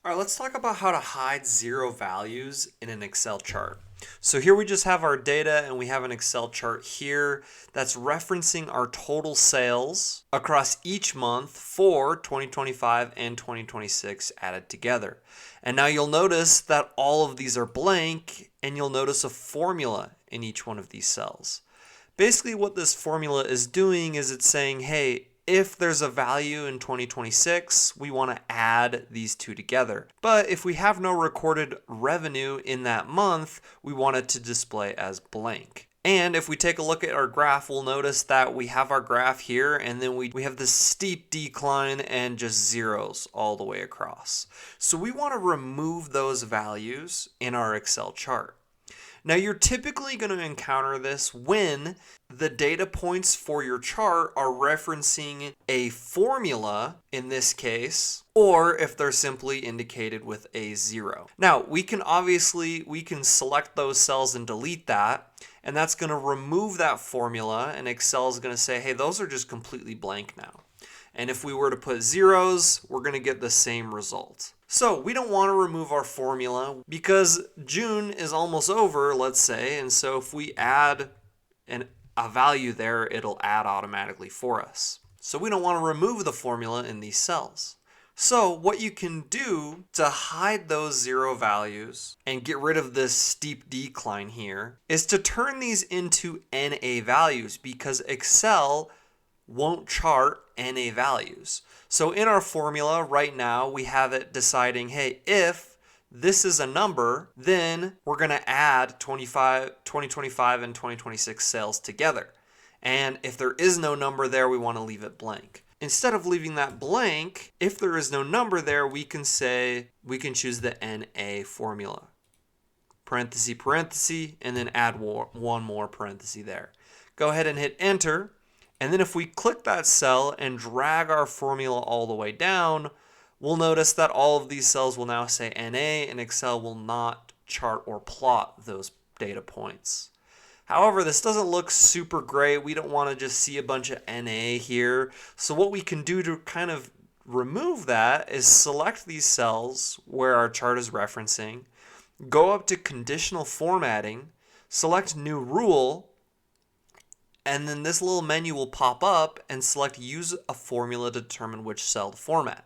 All right, let's talk about how to hide zero values in an Excel chart. So here we just have our data and we have an Excel chart here that's referencing our total sales across each month for 2025 and 2026 added together. And now you'll notice that all of these are blank and you'll notice a formula in each one of these cells. Basically what this formula is doing is it's saying, hey, if there's a value in 2026, we want to add these two together. But if we have no recorded revenue in that month, we want it to display as blank. And if we take a look at our graph, we'll notice that we have our graph here and then we have this steep decline and just zeros all the way across. So we want to remove those values in our Excel chart. Now you're typically going to encounter this when the data points for your chart are referencing a formula in this case, or if they're simply indicated with a 0. Now we can select those cells and delete that, and that's going to remove that formula, and Excel is going to say, hey, those are just completely blank now. And if we were to put zeros, we're going to get the same result. So we don't want to remove our formula because June is almost over, let's say, and so if we add a value there, it'll add automatically for us. So we don't want to remove the formula in these cells. So what you can do to hide those zero values and get rid of this steep decline here is to turn these into NA values, because Excel won't chart NA values. So in our formula right now, we have it deciding, hey, if this is a number, then we're going to add 2025 and 2026 sales together. And if there is no number there, we want to leave it blank. Instead of leaving that blank, if there is no number there, we can choose the NA formula. Parenthesis, parenthesis, and then add one more parenthesis there. Go ahead and hit enter. And then if we click that cell and drag our formula all the way down, we'll notice that all of these cells will now say NA, and Excel will not chart or plot those data points. However, this doesn't look super great. We don't want to just see a bunch of NA here. So what we can do to kind of remove that is select these cells where our chart is referencing, go up to conditional formatting, select new rule, and then this little menu will pop up and select use a formula to determine which cell to format.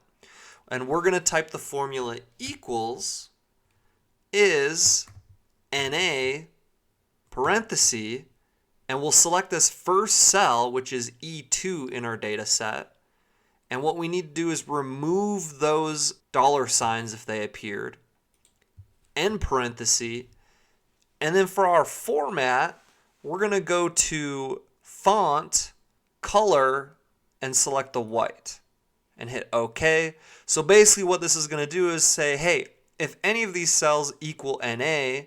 And we're going to type the formula equals is NA parenthesis, and we'll select this first cell, which is E2 in our data set. And what we need to do is remove those dollar signs if they appeared, end parenthesis, and then for our format, we're going to go to font, color, and select the white and hit OK. So basically what this is going to do is say, hey, if any of these cells equal NA,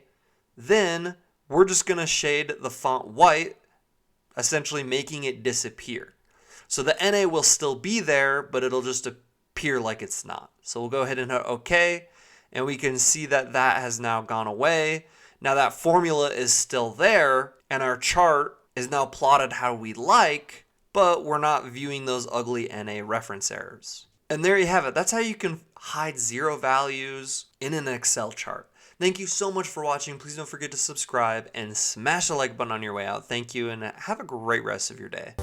then we're just going to shade the font white, essentially making it disappear. So the NA will still be there, but it'll just appear like it's not. So we'll go ahead and hit OK, and we can see that that has now gone away. Now that formula is still there, and our chart is now plotted how we like, but we're not viewing those ugly NA reference errors. And there you have it. That's how you can hide zero values in an Excel chart. Thank you so much for watching. Please don't forget to subscribe and smash the like button on your way out. Thank you, and have a great rest of your day.